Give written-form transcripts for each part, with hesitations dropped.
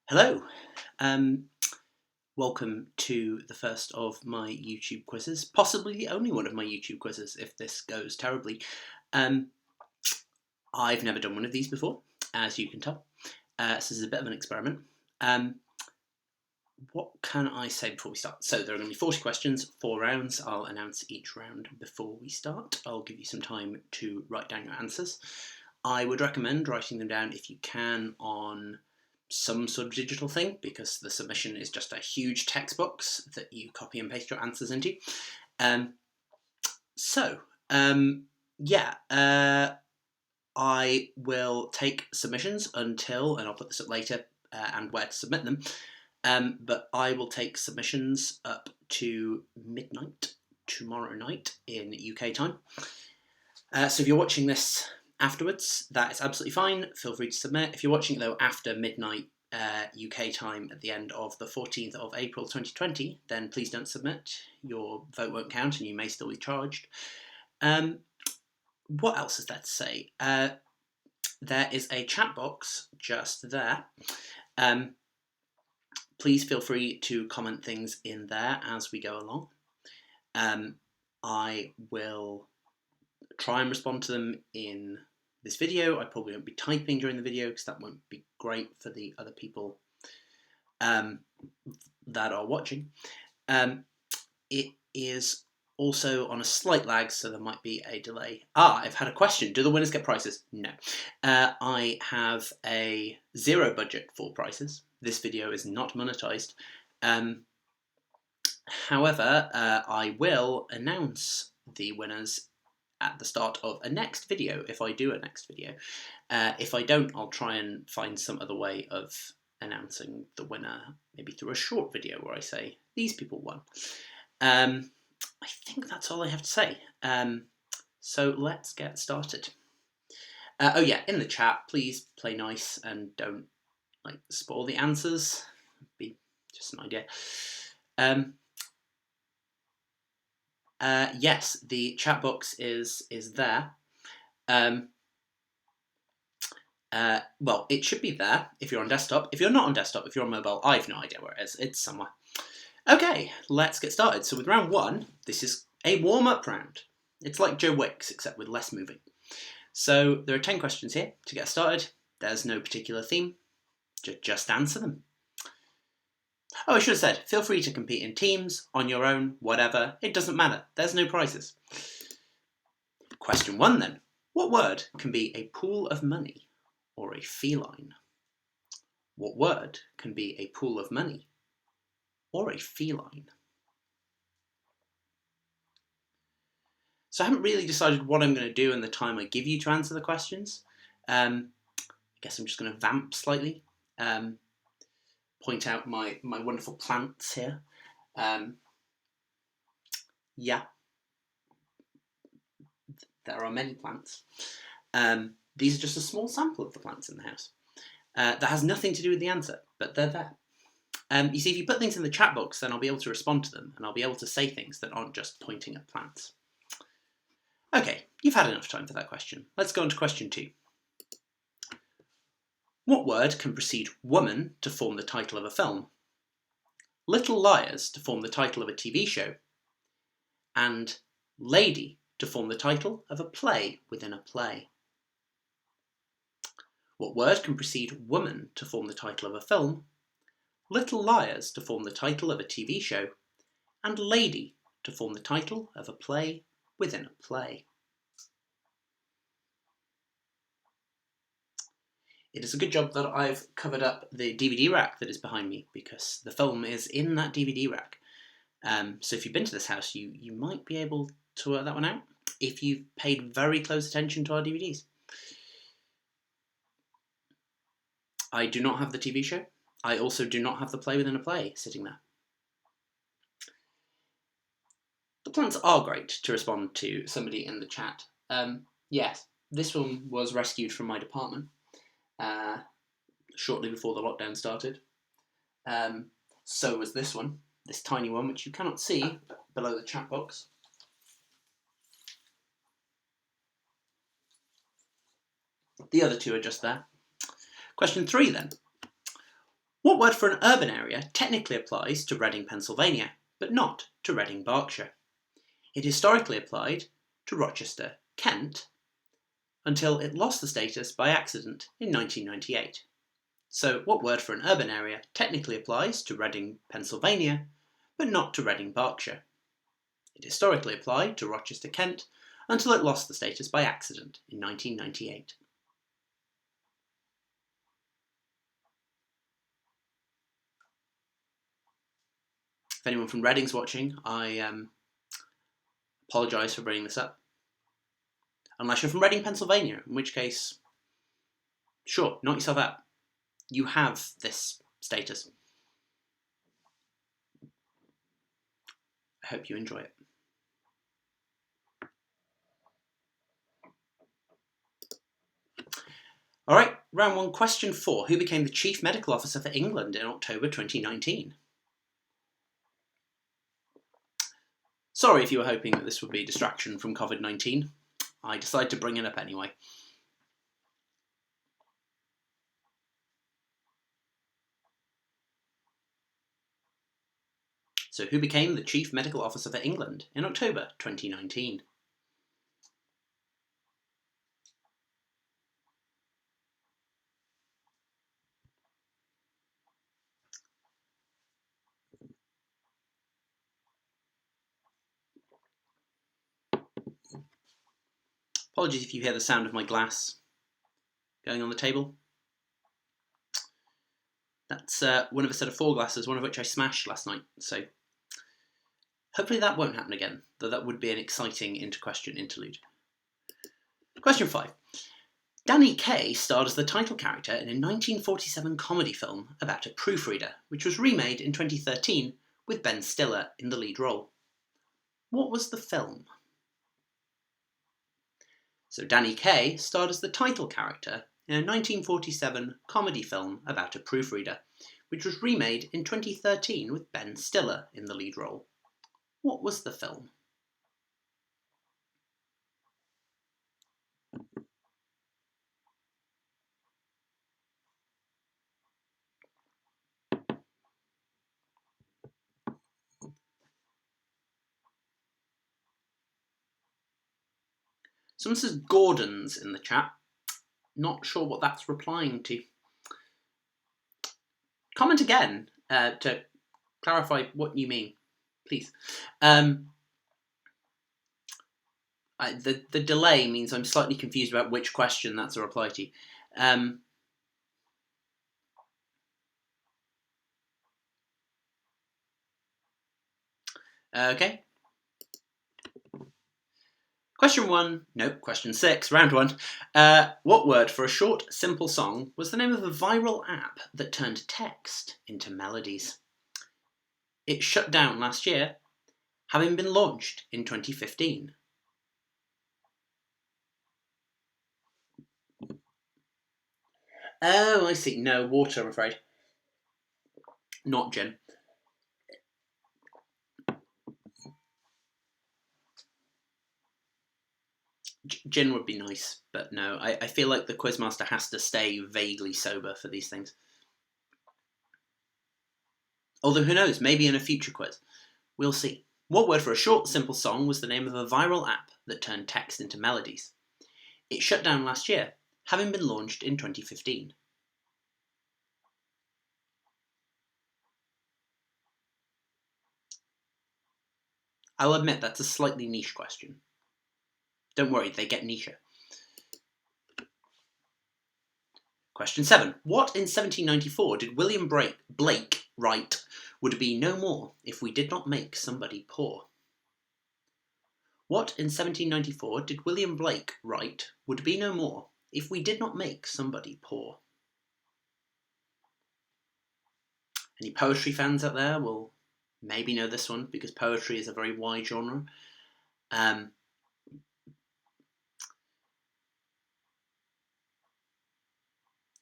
Hello, um, welcome to the first of my YouTube quizzes, possibly the only one of my YouTube quizzes if this goes terribly. Um, I've never done one of these before, as you can tell, so this is a bit of an experiment. What can I say before we start? So there are going to be 40 questions, 4 rounds. I'll announce each round before we start. I'll give you some time to write down your answers. I would recommend writing them down if you can on some sort of digital thing, because the submission is just a huge text box that you copy and paste your answers into. I will take submissions until, and I'll put this up later, and where to submit them. But I will take submissions up to midnight tomorrow night in UK time. So if you're watching this afterwards, that is absolutely fine. Feel free to submit. If you're watching it though after midnight UK time at the end of the 14th of April 2020, then please don't submit. Your vote won't count and you may still be charged. What else is there to say? There is a chat box just there. Please feel free to comment things in there as we go along. I will try and respond to them in this video. I probably won't be typing during the video because that won't be great for the other people that are watching. It is also on a slight lag, so there might be a delay. I've had a question. Do the winners get prizes? No. I have a zero budget for prizes. This video is not monetized. However, I will announce the winners at the start of a next video, if I do a next video. If I don't, I'll try and find some other way of announcing the winner, maybe through a short video where I say, these people won. I think that's all I have to say. So let's get started. Oh yeah, in the chat, please play nice and don't spoil the answers. It'd be just an idea. Yes, the chat box is there. Well, it should be there if you're on desktop. If you're not on desktop, if you're on mobile, I have no idea where it is. It's somewhere. Okay, let's get started. So with round one, this is a warm-up round. It's like Joe Wicks, except with less moving. So there are 10 questions here to get started. There's no particular theme. Just answer them. Oh, I should have said, feel free to compete in teams, on your own, whatever. It doesn't matter. There's no prizes. Question 1 then. What word can be a pool of money or a feline? What word can be a pool of money or a feline? So I haven't really decided what I'm going to do in the time I give you to answer the questions. I guess I'm just going to vamp slightly. Point out my wonderful plants here. Yeah, there are many plants. These are just a small sample of the plants in the house. That has nothing to do with the answer, but they're there. You see, if you put things in the chat box, then I'll be able to respond to them, and I'll be able to say things that aren't just pointing at plants. Okay, you've had enough time for that question. Let's go on to question 2. What word can precede woman to form the title of a film, Little Liars to form the title of a TV show, and lady to form the title of a play within a play? What word can precede woman to form the title of a film, Little Liars to form the title of a TV show, and lady to form the title of a play within a play? It is a good job that I've covered up the DVD rack that is behind me, because the film is in that DVD rack. So if you've been to this house, you might be able to work that one out if you've paid very close attention to our DVDs. I do not have the TV show. I also do not have the play within a play sitting there. The plants are great, to respond to somebody in the chat. Yes, this one was rescued from my department shortly before the lockdown started. So was this one, this tiny one, which you cannot see below the chat box. The other two are just there. Question 3 then. What word for an urban area technically applies to Reading, Pennsylvania, but not to Reading, Berkshire? It historically applied to Rochester, Kent, until it lost the status by accident in 1998. So, what word for an urban area technically applies to Reading, Pennsylvania, but not to Reading, Berkshire? It historically applied to Rochester, Kent, until it lost the status by accident in 1998. If anyone from Reading's watching, I apologise for bringing this up. Unless you're from Reading, Pennsylvania, in which case, sure, knock yourself out. You have this status. I hope you enjoy it. Alright, round one, question 4. Who became the Chief Medical Officer for England in October 2019? Sorry if you were hoping that this would be a distraction from COVID-19. I decided to bring it up anyway. So who became the Chief Medical Officer for England in October 2019? Apologies if you hear the sound of my glass going on the table. That's one of a set of 4 glasses, one of which I smashed last night, so hopefully that won't happen again, though that would be an exciting inter-question interlude. Question 5. Danny Kaye starred as the title character in a 1947 comedy film about a proofreader, which was remade in 2013 with Ben Stiller in the lead role. What was the film? So Danny Kaye starred as the title character in a 1947 comedy film about a proofreader, which was remade in 2013 with Ben Stiller in the lead role. What was the film? Someone says Gordon's in the chat. Not sure what that's replying to. Comment again to clarify what you mean, please. The delay means I'm slightly confused about which question that's a reply to. Okay. Question 6, round 1. What word for a short, simple song was the name of a viral app that turned text into melodies? It shut down last year, having been launched in 2015. Oh, I see. No, water, I'm afraid. Not gin. Gin would be nice, but no. I feel like the quizmaster has to stay vaguely sober for these things. Although who knows, maybe in a future quiz. We'll see. What word for a short, simple song was the name of a viral app that turned text into melodies? It shut down last year, having been launched in 2015. I'll admit that's a slightly niche question. Don't worry, they get nicher. Question 7. What in 1794 did William Blake write would be no more if we did not make somebody poor? What in 1794 did William Blake write would be no more if we did not make somebody poor? Any poetry fans out there will maybe know this one because poetry is a very wide genre.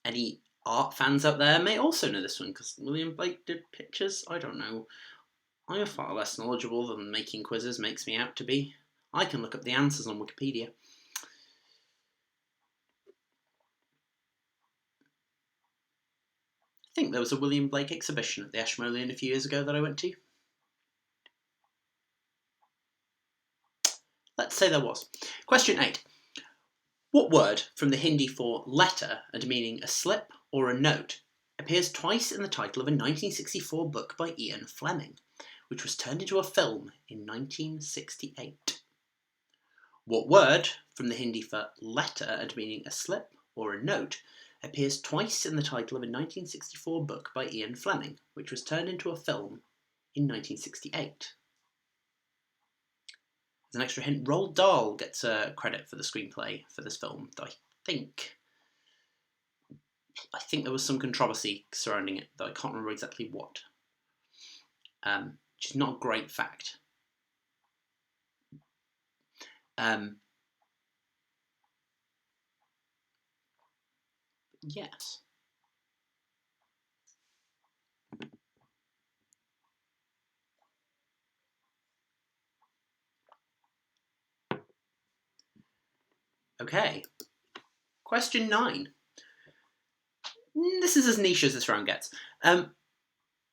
Any art fans out there may also know this one because William Blake did pictures. I don't know. I am far less knowledgeable than making quizzes makes me out to be. I can look up the answers on Wikipedia. think there was a William Blake exhibition at the Ashmolean a few years ago that I went to. Let's say there was. Question 8. What word from the Hindi for letter and meaning a slip or a note appears twice in the title of a 1964 book by Ian Fleming, which was turned into a film in 1968? What word from the Hindi for letter and meaning a slip or a note appears twice in the title of a 1964 book by Ian Fleming, which was turned into a film in 1968? As an extra hint, Roald Dahl gets credit for the screenplay for this film. I think there was some controversy surrounding it, though I can't remember exactly what. Which is not a great fact. Yes. Okay. Question 9. This is as niche as this round gets.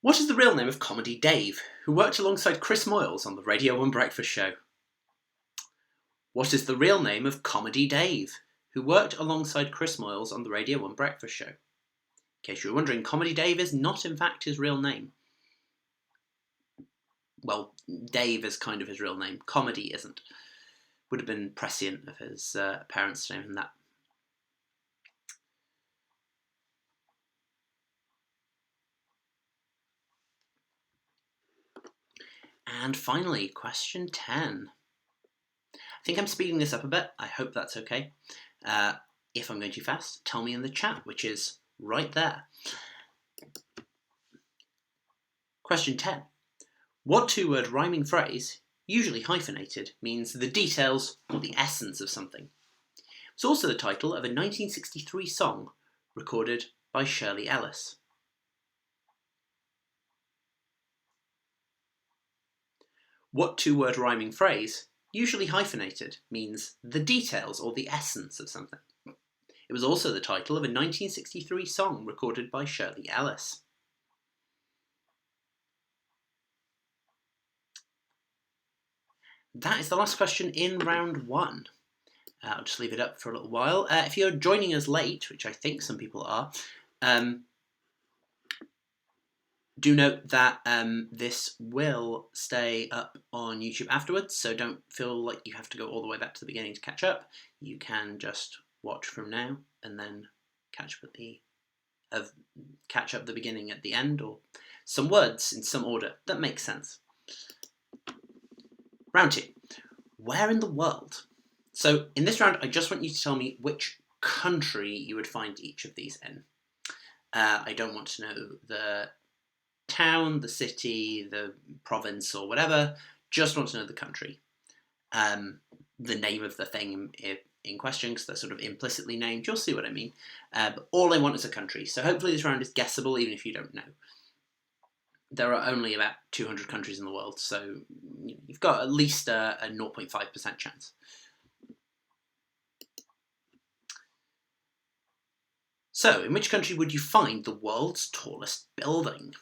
What is the real name of Comedy Dave, who worked alongside Chris Moyles on the Radio 1 Breakfast Show? What is the real name of Comedy Dave, who worked alongside Chris Moyles on the Radio 1 Breakfast Show? In case you were wondering, Comedy Dave is not in fact his real name. Well, Dave is kind of his real name. Comedy isn't. Would have been prescient of his parents to name him that. And finally, question 10. I think I'm speeding this up a bit. I hope that's okay. If I'm going too fast, tell me in the chat, which is right there. Question 10. What two-word rhyming phrase, usually hyphenated, means the details or the essence of something? It's also the title of a 1963 song recorded by Shirley Ellis. What two-word rhyming phrase, usually hyphenated, means the details or the essence of something? It was also the title of a 1963 song recorded by Shirley Ellis. That is the last question in round 1. I'll just leave it up for a little while. If you're joining us late, which I think some people are, do note that this will stay up on YouTube afterwards, so don't feel like you have to go all the way back to the beginning to catch up. You can just watch from now and then catch up the beginning at the end, or some words in some order that makes sense. Round 2. Where in the world? So in this round, I just want you to tell me which country you would find each of these in. I don't want to know the town, the city, the province, or whatever. Just want to know the country. The name of the thing in question, because they're sort of implicitly named. You'll see what I mean. But all I want is a country. So hopefully this round is guessable, even if you don't know. There are only about 200 countries in the world, so you've got at least a 0.5% chance. So, in which country would you find the world's tallest building?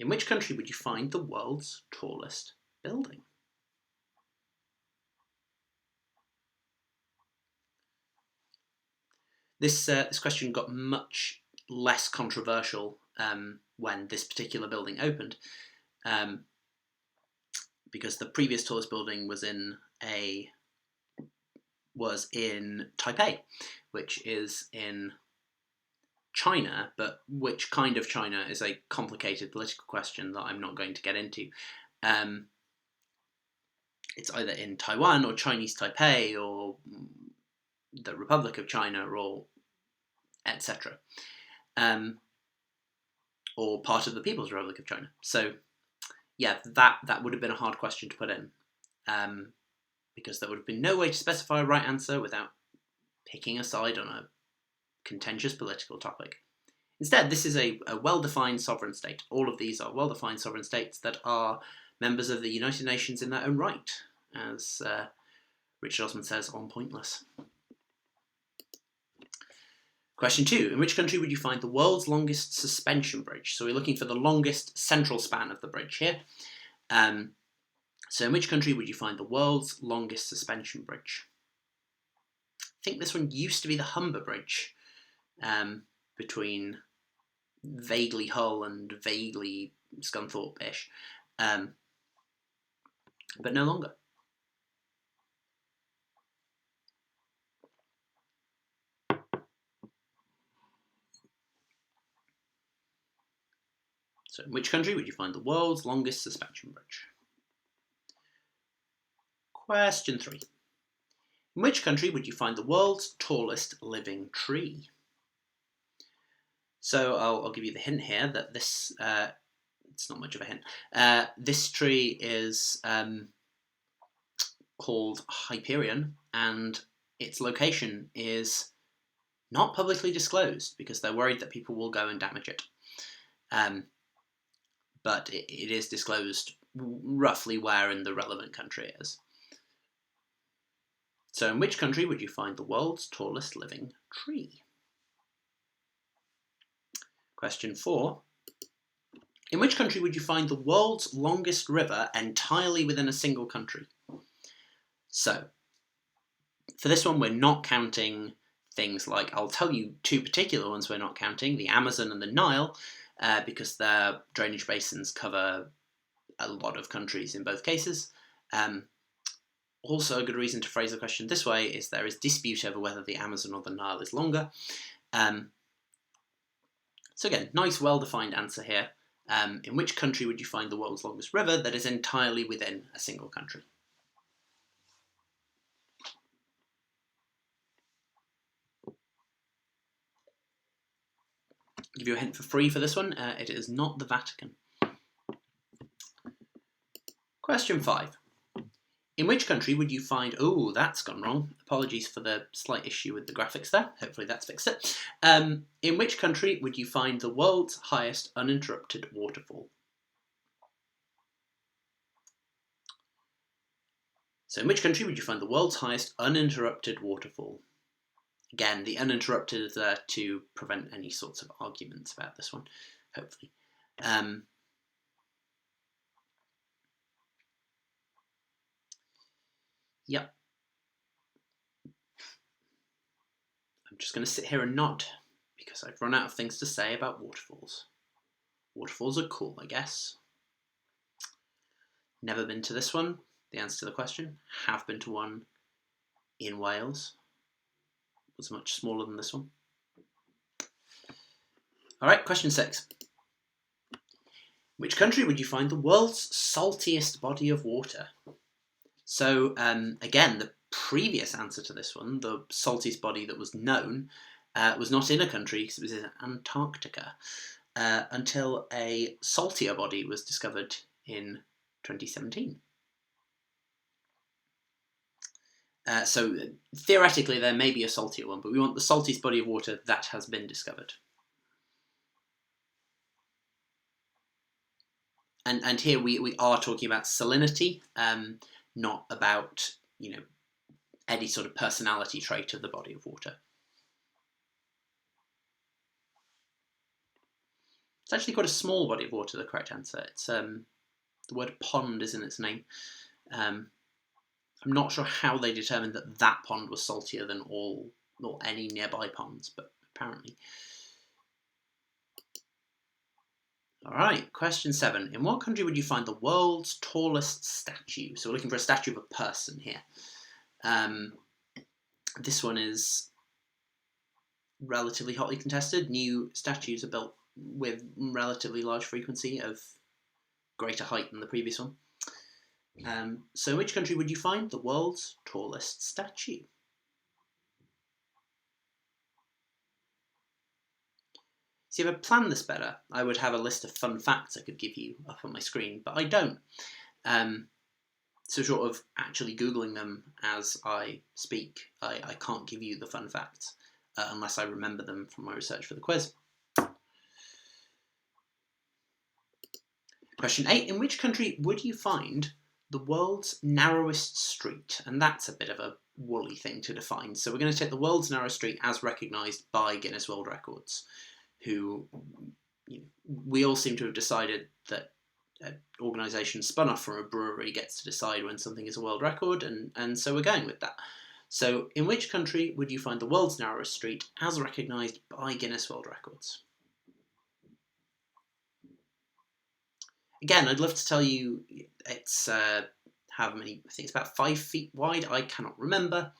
In which country would you find the world's tallest building? This question got much less controversial when this particular building opened, because the previous tallest building was in Taipei, which is in China, but which kind of China is a complicated political question that I'm not going to get into. It's either in Taiwan or Chinese Taipei or the Republic of China or etc. Or part of the People's Republic of China. So yeah, that would have been a hard question to put in, because there would have been no way to specify a right answer without picking a side on a contentious political topic. Instead, this is a well-defined sovereign state. All of these are well-defined sovereign states that are members of the United Nations in their own right, as Richard Osman says on Pointless. Question 2. In which country would you find the world's longest suspension bridge? So we're looking for the longest central span of the bridge here. So in which country would you find the world's longest suspension bridge? I think this one used to be the Humber Bridge, between vaguely Hull and vaguely Scunthorpe-ish, but no longer. So in which country would you find the world's longest suspension bridge? Question 3. In which country would you find the world's tallest living tree? So I'll give you the hint here that this, it's not much of a hint, this tree is called Hyperion, and its location is not publicly disclosed because they're worried that people will go and damage it. But it is disclosed roughly where in the relevant country it is. So in which country would you find the world's tallest living tree? Question 4. In which country would you find the world's longest river entirely within a single country? So, for this one, we're not counting things like, I'll tell you 2 particular ones we're not counting, the Amazon and the Nile, because their drainage basins cover a lot of countries in both cases. Also, a good reason to phrase the question this way is there is dispute over whether the Amazon or the Nile is longer. So again, nice, well-defined answer here. In which country would you find the world's longest river that is entirely within a single country? I'll give you a hint for free for this one. It is not the Vatican. Question 5. In which country would you find... Oh, that's gone wrong. Apologies for the slight issue with the graphics there. Hopefully that's fixed it. In which country would you find the world's highest uninterrupted waterfall? So in which country would you find the world's highest uninterrupted waterfall? Again, the uninterrupted is there to prevent any sorts of arguments about this one, hopefully. Yep. I'm just going to sit here and nod because I've run out of things to say about waterfalls. Waterfalls are cool, I guess. Never been to this one, the answer to the question. Have been to one in Wales. It was much smaller than this one. Alright, question 6. Which country would you find the world's saltiest body of water? So, again, the previous answer to this one, the saltiest body that was known, was not in a country because it was in Antarctica, until a saltier body was discovered in 2017. So, theoretically, there may be a saltier one, but we want the saltiest body of water that has been discovered. And here we are talking about salinity, not about, any sort of personality trait of the body of water. It's actually quite a small body of water, the correct answer. It's the word pond is in its name. I'm not sure how they determined that that pond was saltier than all or any nearby ponds, but apparently. Alright, question 7. In what country would you find the world's tallest statue? So we're looking for a statue of a person here. This one is relatively hotly contested. New statues are built with relatively large frequency of greater height than the previous one. So which country would you find the world's tallest statue? See, if I planned this better, I would have a list of fun facts I could give you up on my screen, but I don't. So sort of actually Googling them as I speak, I can't give you the fun facts unless I remember them from my research for the quiz. Question 8. In which country would you find the world's narrowest street? And that's a bit of a woolly thing to define. So we're going to take the world's narrowest street as recognised by Guinness World Records, who, we all seem to have decided that an organisation spun off from a brewery gets to decide when something is a world record, and so we're going with that. So in which country would you find the world's narrowest street as recognised by Guinness World Records? Again, I'd love to tell you it's how many, I think it's about 5 feet wide, I cannot remember.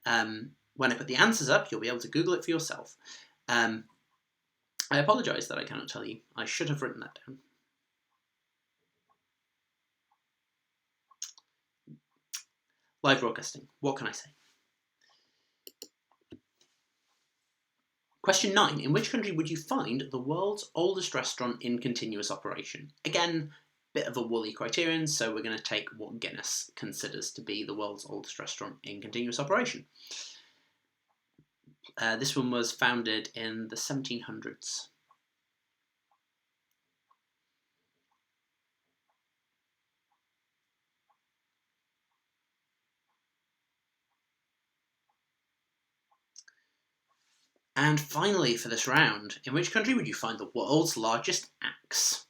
When I put the answers up, you'll be able to Google it for yourself. I apologise that I cannot tell you. I should have written that down. Live broadcasting, what can I say? Question 9. In which country would you find the world's oldest restaurant in continuous operation? Again, bit of a woolly criterion, so we're going to take what Guinness considers to be the world's oldest restaurant in continuous operation. This one was founded in the 1700s. And finally, for this round, in which country would you find the world's largest axe?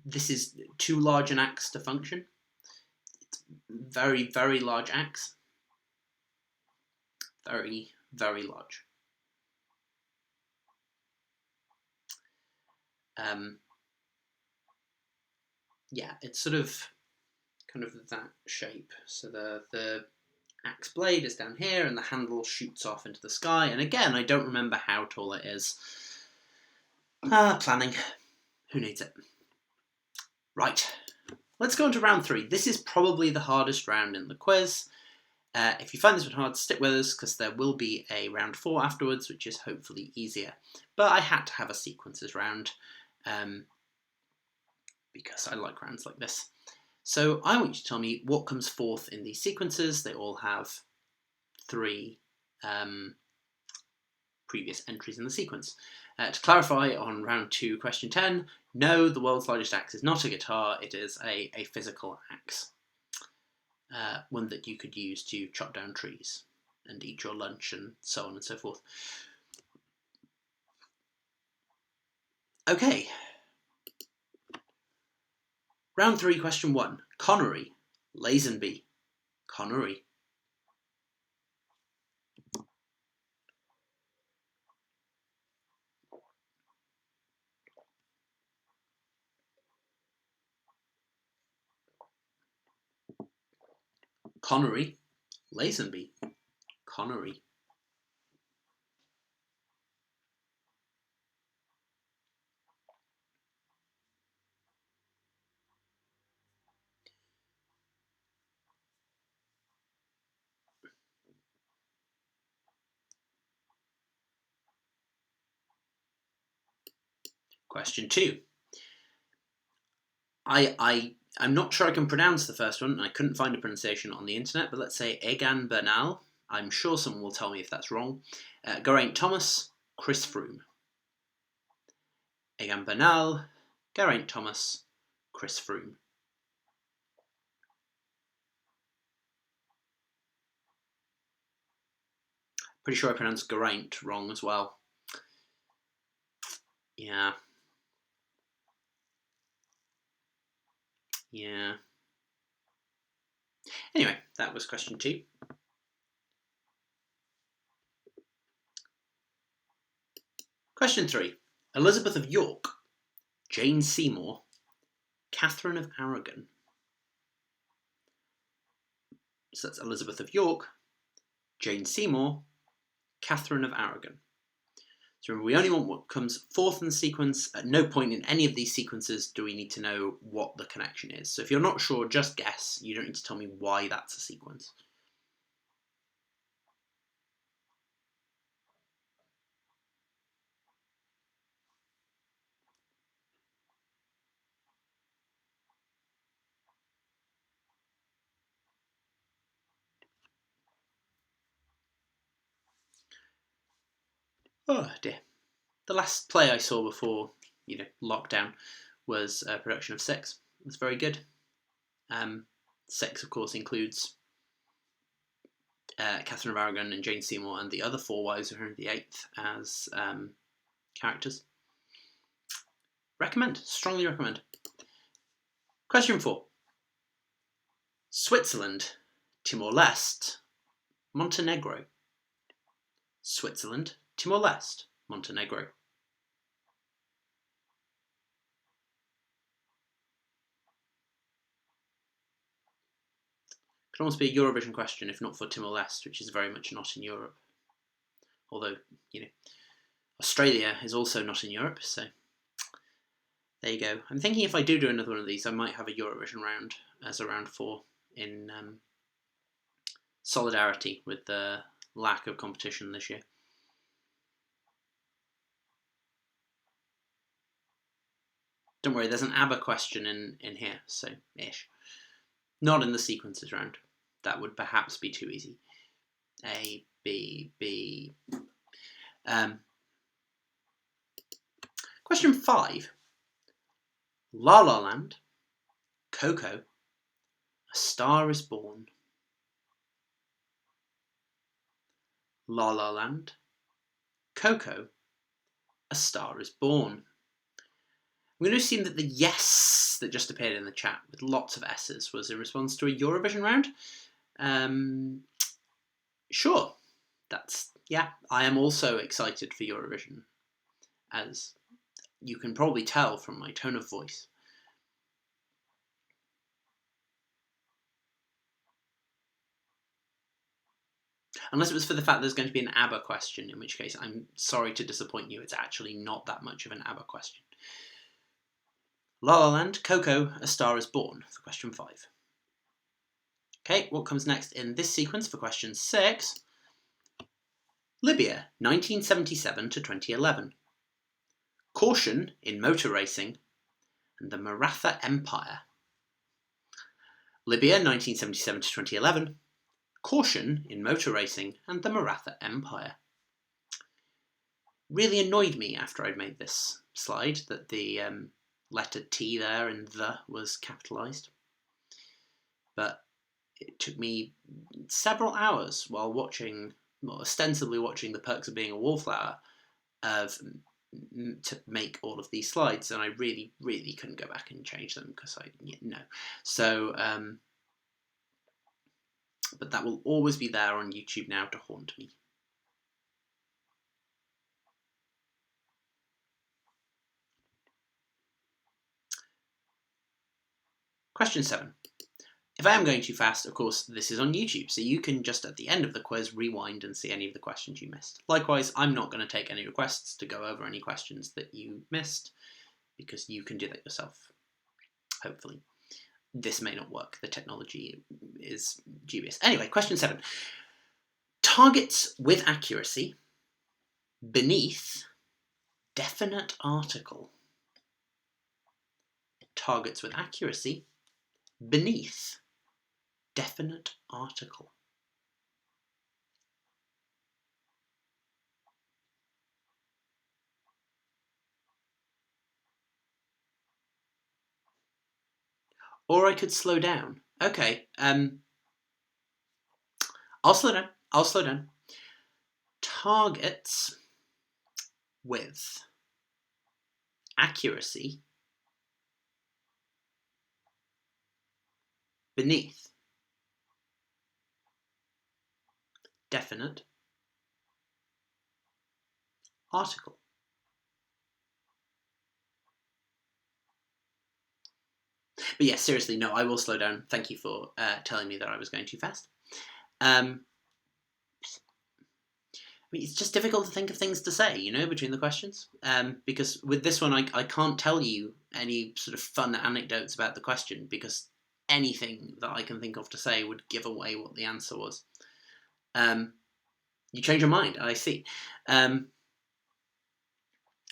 This is too large an axe to function. It's very, very large axe. Very, very large. Yeah, it's sort of kind of that shape. So the axe blade is down here and the handle shoots off into the sky. And again, I don't remember how tall it is. Planning. Who needs it? Right, let's go on to round 3. This is probably the hardest round in the quiz. If you find this one hard, stick with us, because there will be a round 4 afterwards, which is hopefully easier. But I had to have a sequences round, because I like rounds like this. So I want you to tell me what comes fourth in these sequences. They all have 3 previous entries in the sequence. To clarify on round 2, question 10, no, the world's largest axe is not a guitar, it is a physical axe. One that you could use to chop down trees and eat your lunch and so on and so forth. Okay. Round 3, question 1. Connery, Lazenby, Connery. Connery, Lazenby, Connery. Question 2. I'm not sure I can pronounce the first one. I couldn't find a pronunciation on the internet, but let's say Egan Bernal. I'm sure someone will tell me if that's wrong. Geraint Thomas, Chris Froome. Egan Bernal, Geraint Thomas, Chris Froome. Pretty sure I pronounced Geraint wrong as well. Yeah. Anyway, that was question 2. Question 3. Elizabeth of York, Jane Seymour, Catherine of Aragon. So that's Elizabeth of York, Jane Seymour, Catherine of Aragon. So remember, we only want what comes fourth in the sequence. At no point in any of these sequences do we need to know what the connection is. So if you're not sure, just guess. You don't need to tell me why that's a sequence. Oh dear. The last play I saw before, lockdown was a production of Six. It was very good. Six, of course, includes Catherine of Aragon and Jane Seymour and the other four wives of Henry VIII as characters. Recommend. Strongly recommend. Question 4. Switzerland, Timor-Leste, Montenegro. Switzerland, Timor-Leste, Montenegro. Could almost be a Eurovision question if not for Timor-Leste, which is very much not in Europe. Although, you know, Australia is also not in Europe, so there you go. I'm thinking if I do another one of these, I might have a Eurovision round as a round 4 in solidarity with the lack of competition this year. Don't worry, there's an ABBA question in here, so ish. Not in the sequences round. That would perhaps be too easy. A, B, B. Question 5. La La Land, Coco, A Star is Born. La La Land, Coco, A Star is Born. I'm going to assume that the yes that just appeared in the chat with lots of S's was in response to a Eurovision round. Sure, yeah, I am also excited for Eurovision, as you can probably tell from my tone of voice. Unless it was for the fact there's going to be an ABBA question, in which case I'm sorry to disappoint you, it's actually not that much of an ABBA question. La La Land, Coco, A Star is Born for question 5. Okay, what comes next in this sequence for question 6? Libya, 1977 to 2011. Caution in motor racing and the Maratha Empire. Libya, 1977 to 2011. Caution in motor racing and the Maratha Empire. Really annoyed me after I'd made this slide that the letter T there in the was capitalised. But it took me several hours while ostensibly watching The Perks of Being a Wallflower to make all of these slides, and I really, really couldn't go back and change them because no. So, but that will always be there on YouTube now to haunt me. Question 7. If I am going too fast, of course, this is on YouTube, so you can just at the end of the quiz rewind and see any of the questions you missed. Likewise, I'm not going to take any requests to go over any questions that you missed, because you can do that yourself, hopefully. This may not work. The technology is dubious. Anyway, question 7. Targets with accuracy beneath definite article. Targets with accuracy beneath definite article. Or I could slow down. Okay, I'll slow down. Targets with accuracy beneath definite article. But yes, seriously, no, I will slow down. Thank you for telling me that I was going too fast. I mean, it's just difficult to think of things to say, between the questions. Because with this one, I can't tell you any sort of fun anecdotes about the question, because anything that I can think of to say would give away what the answer was. You change your mind, I see.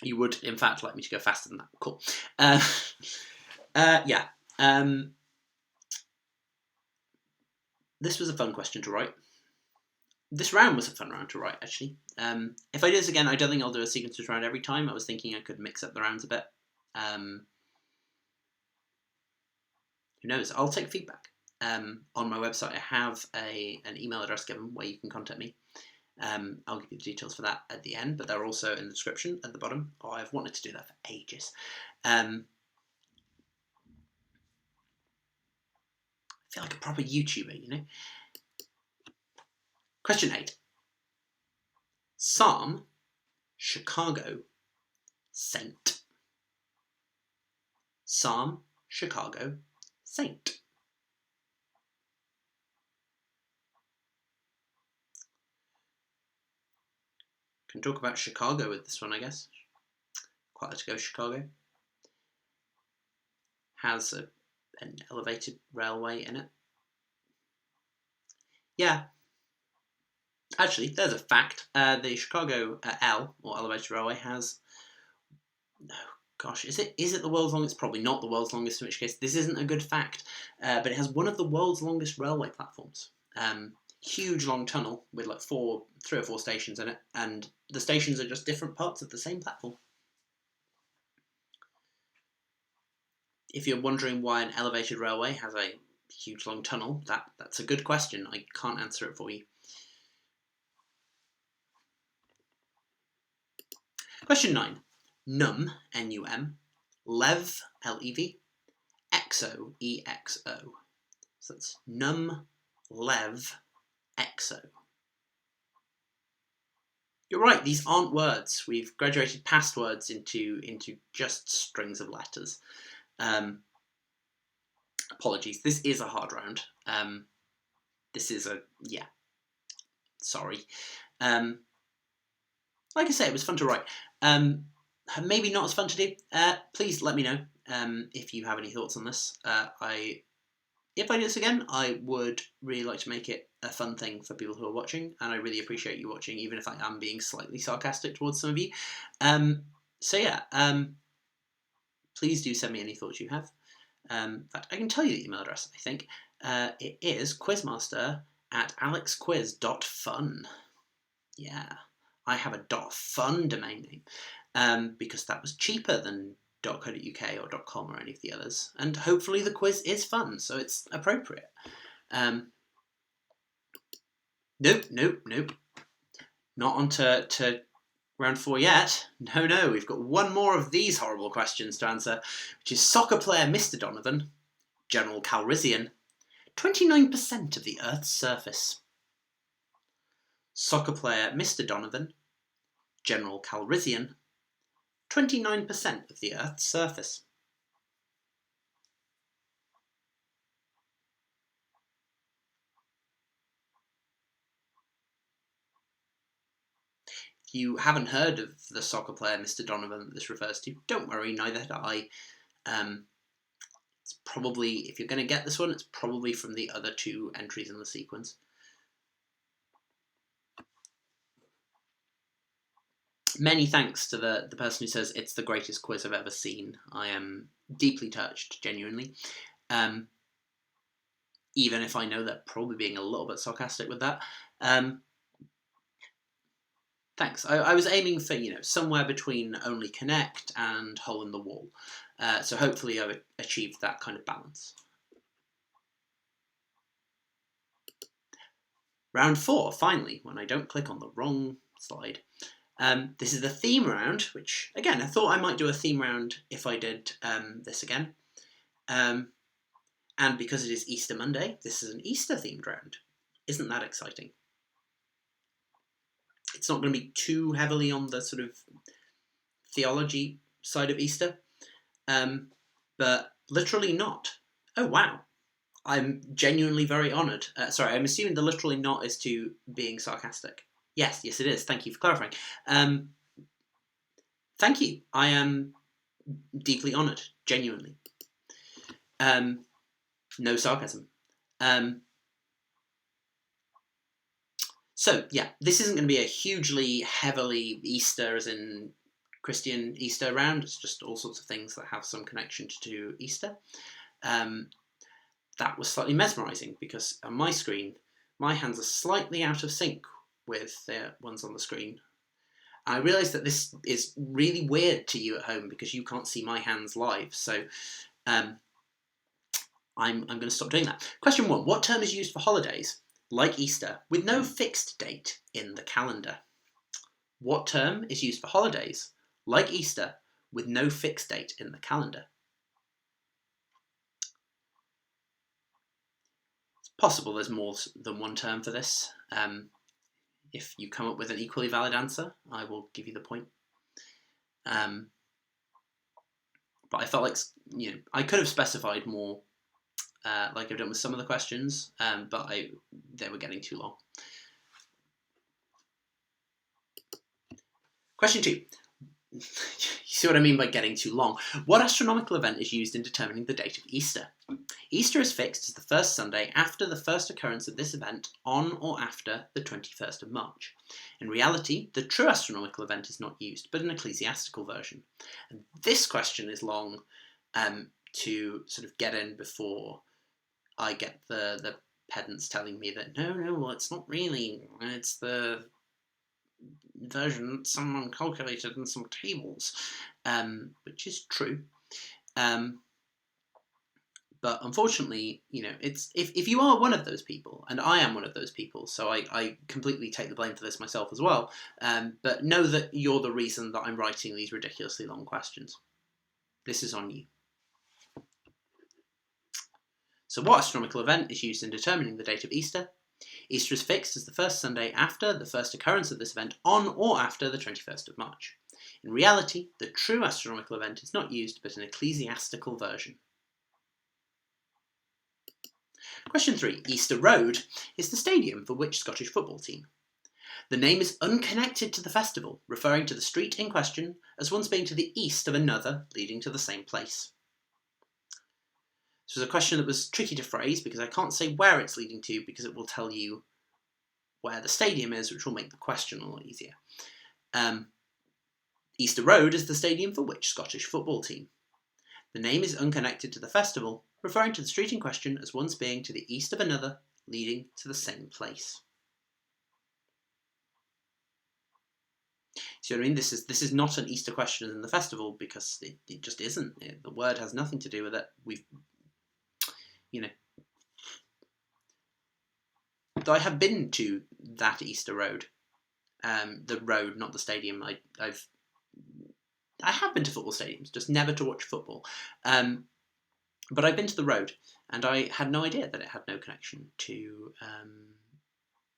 You would, in fact, like me to go faster than that. Cool. Yeah. This was a fun question to write. This round was a fun round to write, actually. If I do this again, I don't think I'll do a sequences round every time. I was thinking I could mix up the rounds a bit. Who knows? I'll take feedback. on my website, I have an email address given where you can contact me. I'll give you the details for that at the end, but they're also in the description at the bottom. Oh, I've wanted to do that for ages. I feel like a proper YouTuber, you know? Question 8. Psalm, Chicago, Saint. Psalm, Chicago, Saint. Can talk about Chicago with this one, I guess. Quite like to go Chicago. Has an elevated railway in it. Yeah. Actually, there's a fact. The Chicago L, or elevated railway, has... No, gosh, is it the world's longest? Probably not the world's longest, in which case this isn't a good fact. But it has one of the world's longest railway platforms. Huge long tunnel with like 3 or 4 stations in it, and the stations are just different parts of the same platform. If you're wondering why an elevated railway has a huge long tunnel, that's a good question. I can't answer it for you. Question 9. Num, N-U-M, Lev, L-E-V, Exo, E-X-O. So that's Num, Lev, Exo. You're right, these aren't words. We've graduated past words into just strings of letters. Apologies, this is a hard round. This is yeah. Sorry. Like I say, it was fun to write. Maybe not as fun to do. Please let me know if you have any thoughts on this. If I do this again, I would really like to make it a fun thing for people who are watching, and I really appreciate you watching, even if I am being slightly sarcastic towards some of you. So yeah, please do send me any thoughts you have. In fact, I can tell you the email address, I think. It is quizmaster@alexquiz.fun. Yeah, I have a .fun domain name because that was cheaper than .co.uk or .com or any of the others, and hopefully the quiz is fun, so it's appropriate. Nope. Not on to round 4 yet. No, we've got one more of these horrible questions to answer, which is soccer player Mr. Donovan, General Calrissian, 29% of the Earth's surface. Soccer player Mr. Donovan, General Calrissian, 29% of the Earth's surface. If you haven't heard of the soccer player Mr. Donovan that this refers to, don't worry, neither had I. It's probably, if you're going to get this one, it's probably from the other 2 entries in the sequence. Many thanks to the person who says it's the greatest quiz I've ever seen. I am deeply touched, genuinely. Even if I know they're probably being a little bit sarcastic with that. Thanks. I was aiming for, somewhere between Only Connect and Hole in the Wall. So hopefully I've achieved that kind of balance. Round 4, finally, when I don't click on the wrong slide. This is the theme round, which, again, I thought I might do a theme round if I did this again. And because it is Easter Monday, this is an Easter-themed round. Isn't that exciting? It's not going to be too heavily on the sort of theology side of Easter, but literally not. Oh, wow. I'm genuinely very honoured. Sorry, I'm assuming the literally not is to being sarcastic. Yes, it is. Thank you for clarifying. Thank you. I am deeply honoured, genuinely. No sarcasm. So, yeah, this isn't going to be a hugely heavily Easter, as in Christian Easter round. It's just all sorts of things that have some connection to Easter. That was slightly mesmerising because on my screen, my hands are slightly out of sync with the ones on the screen. I realise that this is really weird to you at home because you can't see my hands live. So I'm going to stop doing that. Question 1. What term is used for holidays, like Easter, with no fixed date in the calendar? What term is used for holidays, like Easter, with no fixed date in the calendar? It's possible there's more than one term for this. If you come up with an equally valid answer, I will give you the point. But I felt like, I could have specified more, like I've done with some of the questions, but they were getting too long. Question 2. You see what I mean by getting too long? What astronomical event is used in determining the date of Easter? Easter is fixed as the first Sunday after the first occurrence of this event on or after the 21st of March. In reality, the true astronomical event is not used, but an ecclesiastical version. And this question is long to sort of get in before I get the pedants telling me that, no, well, it's not really, it's the version that someone calculated in some tables, which is true. But unfortunately, it's if you are one of those people, and I am one of those people, so I completely take the blame for this myself as well, but know that you're the reason that I'm writing these ridiculously long questions. This is on you. So what astronomical event is used in determining the date of Easter? Easter is fixed as the first Sunday after the first occurrence of this event on or after the 21st of March. In reality, the true astronomical event is not used, but an ecclesiastical version. Question 3. Easter Road is the stadium for which Scottish football team? The name is unconnected to the festival, referring to the street in question as once being to the east of another leading to the same place. This was a question that was tricky to phrase because I can't say where it's leading to because it will tell you where the stadium is, which will make the question a lot easier. Easter Road is the stadium for which Scottish football team? The name is unconnected to the festival, referring to the street in question as once being to the east of another, leading to the same place. See what I mean? This is not an Easter question in the festival because it just isn't. The word has nothing to do with it. I have been to that Easter Road, the road, not the stadium. I have been to football stadiums, just never to watch football. But I've been to the road, and I had no idea that it had no connection to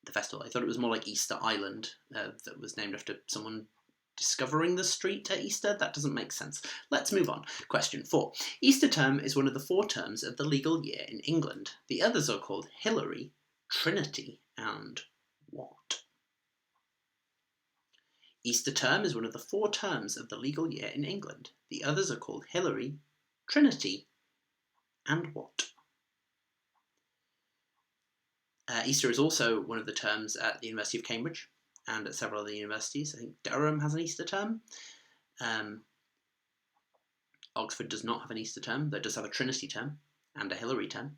the festival. I thought it was more like Easter Island, that was named after someone discovering the street at Easter. That doesn't make sense. Let's move on. Question 4. Easter term is one of the 4 terms of the legal year in England. The others are called Hilary, Trinity, and what? Easter term is one of the 4 terms of the legal year in England. The others are called Hilary, Trinity, and what? Easter is also one of the terms at the University of Cambridge and at several other universities. I think Durham has an Easter term. Oxford does not have an Easter term, though it does have a Trinity term and a Hilary term.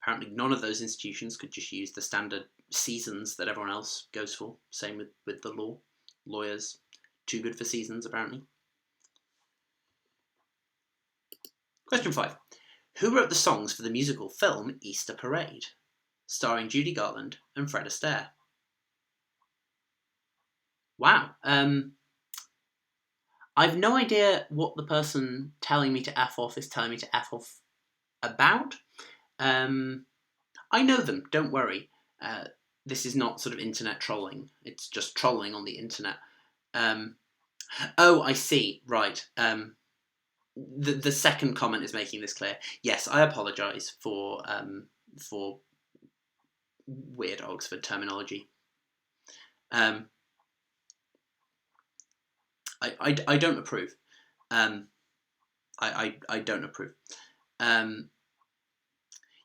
Apparently none of those institutions could just use the standard seasons that everyone else goes for. Same with the law. Lawyers, too good for seasons, apparently. Question 5. Who wrote the songs for the musical film Easter Parade, starring Judy Garland and Fred Astaire? Wow. I've no idea what the person telling me to F off is telling me to F off about. I know them, don't worry. This is not sort of internet trolling. It's just trolling on the internet. Oh, I see. Right. The second comment is making this clear. Yes, I apologise for weird Oxford terminology. I don't approve. I don't approve.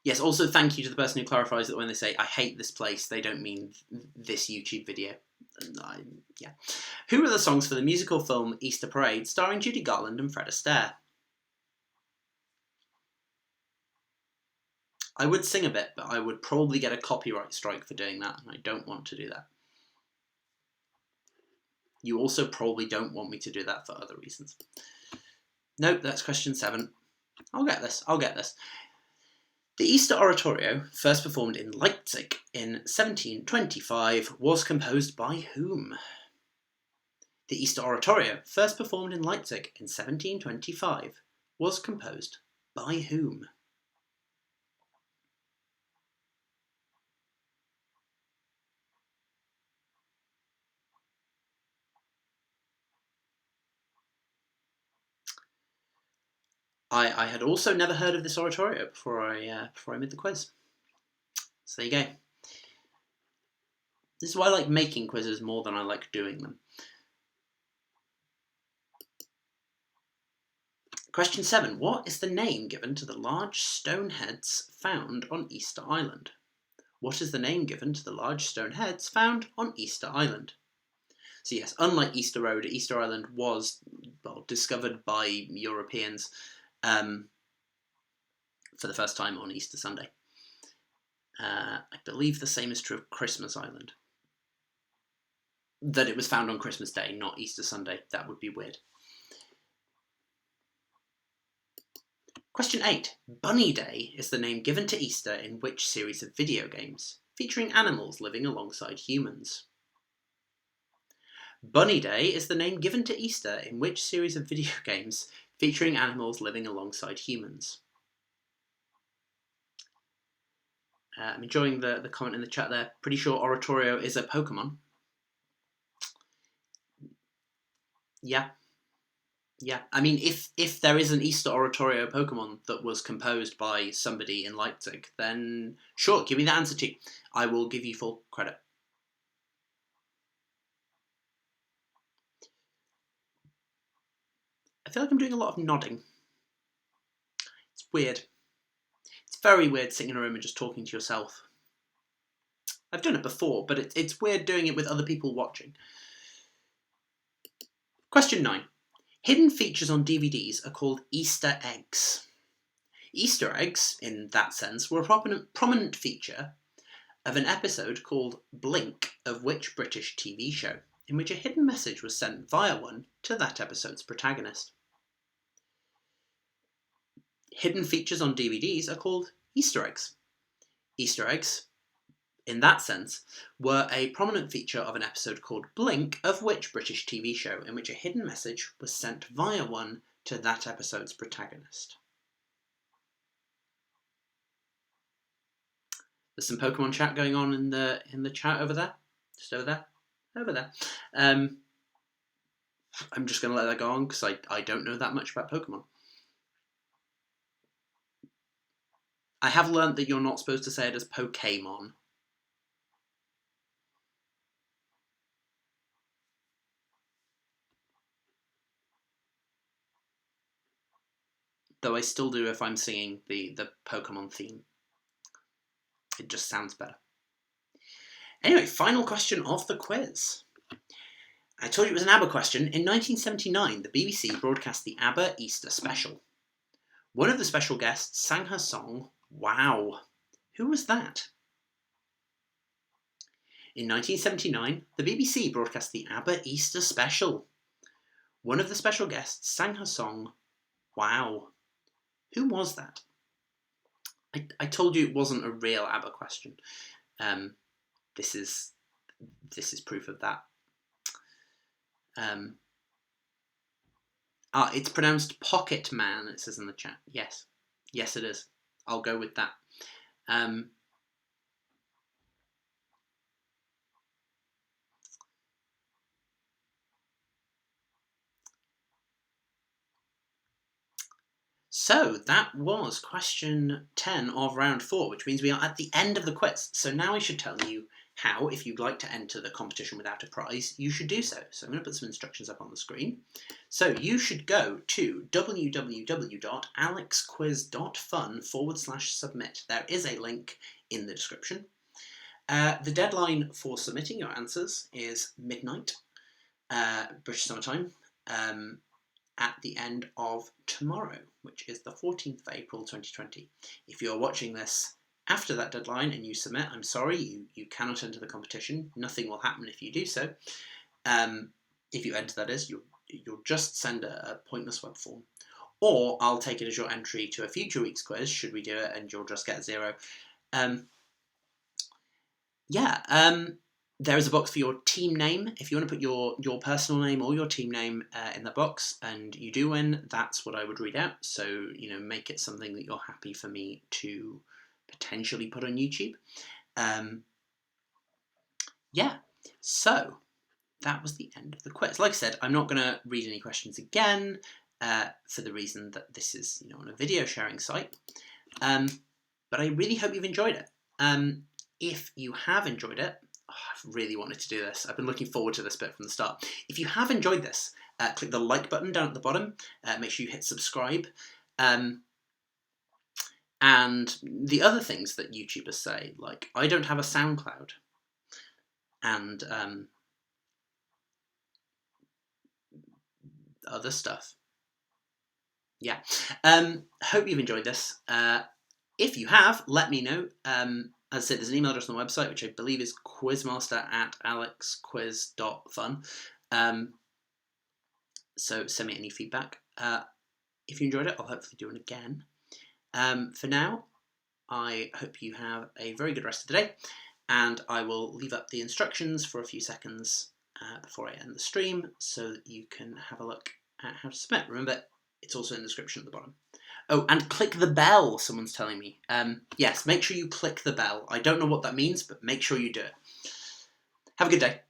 Yes, also thank you to the person who clarifies that when they say, I hate this place, they don't mean this YouTube video. Yeah. Who were the songs for the musical film Easter Parade, starring Judy Garland and Fred Astaire? I would sing a bit, but I would probably get a copyright strike for doing that, and I don't want to do that. You also probably don't want me to do that for other reasons. Nope, that's question 7. I'll get this. The Easter Oratorio, first performed in Leipzig in 1725, was composed by whom? The Easter Oratorio, first performed in Leipzig in 1725, was composed by whom? I had also never heard of this oratorio before I made the quiz. So there you go. This is why I like making quizzes more than I like doing them. Question 7. What is the name given to the large stone heads found on Easter Island? What is the name given to the large stone heads found on Easter Island? So yes, unlike Easter Road, Easter Island was discovered by Europeans for the first time on Easter Sunday. I believe the same is true of Christmas Island. That it was found on Christmas Day, not Easter Sunday. That would be weird. Question 8. Bunny Day is the name given to Easter in which series of video games, featuring animals living alongside humans? Bunny Day is the name given to Easter in which series of video games, featuring animals living alongside humans? I'm enjoying the comment in the chat there. Pretty sure Oratorio is a Pokemon. Yeah. I mean, if there is an Easter Oratorio Pokemon that was composed by somebody in Leipzig, then sure, give me the answer too. I will give you full credit. I feel like I'm doing a lot of nodding. It's weird. It's very weird sitting in a room and just talking to yourself. I've done it before, but it's weird doing it with other people watching. Question 9. Hidden features on DVDs are called Easter eggs. Easter eggs, in that sense, were a prominent feature of an episode called Blink of which British TV show, in which a hidden message was sent via one to that episode's protagonist. Hidden features on DVDs are called Easter eggs. Easter eggs, in that sense, were a prominent feature of an episode called Blink of which British TV show, in which a hidden message was sent via one to that episode's protagonist? There's some Pokemon chat going on in the chat over there. Just over there. I'm just going to let that go on because I don't know that much about Pokemon. I have learnt that you're not supposed to say it as Pokemon. Though I still do if I'm singing the Pokemon theme. It just sounds better. Anyway, final question of the quiz. I told you it was an ABBA question. In 1979, the BBC broadcast the ABBA Easter special. One of the special guests sang her song, Wow. Who was that? In 1979, the BBC broadcast the ABBA Easter special. One of the special guests sang her song, Wow. Who was that? I told you it wasn't a real ABBA question. This is proof of that. It's pronounced Pocket Man, it says in the chat. Yes, it is. I'll go with that. So that was question 10 of round 4, which means we are at the end of the quiz. So now I should tell you how, if you'd like to enter the competition without a prize, you should do so. So I'm going to put some instructions up on the screen. So you should go to www.alexquiz.fun/submit. There is a link in the description. The deadline for submitting your answers is midnight, British Summer Time, at the end of tomorrow, which is the 14th of April 2020. If you're watching this after that deadline and you submit, I'm sorry, you cannot enter the competition. Nothing will happen if you do so. if you enter that is, you'll just send a pointless web form. Or I'll take it as your entry to a future week's quiz, should we do it, and you'll just get 0. There is a box for your team name. If you want to put your personal name or your team name in the box and you do win, that's what I would read out. So, make it something that you're happy for me to potentially put on YouTube. So that was the end of the quiz. Like I said, I'm not going to read any questions again for the reason that this is, on a video sharing site. But I really hope you've enjoyed it. If you have enjoyed it, I've really wanted to do this. I've been looking forward to this bit from the start. If you have enjoyed this, click the like button down at the bottom. Make sure you hit subscribe. And the other things that YouTubers say, like, I don't have a SoundCloud. And other stuff. Yeah. Hope you've enjoyed this. If you have, let me know. As I said, there's an email address on the website, which I believe is quizmaster@alexquiz.fun. So send me any feedback. If you enjoyed it, I'll hopefully do it again. For now, I hope you have a very good rest of the day, and I will leave up the instructions for a few seconds before I end the stream so that you can have a look at how to submit. Remember, it's also in the description at the bottom. Oh, and click the bell, someone's telling me. Yes, make sure you click the bell. I don't know what that means, but make sure you do it. Have a good day.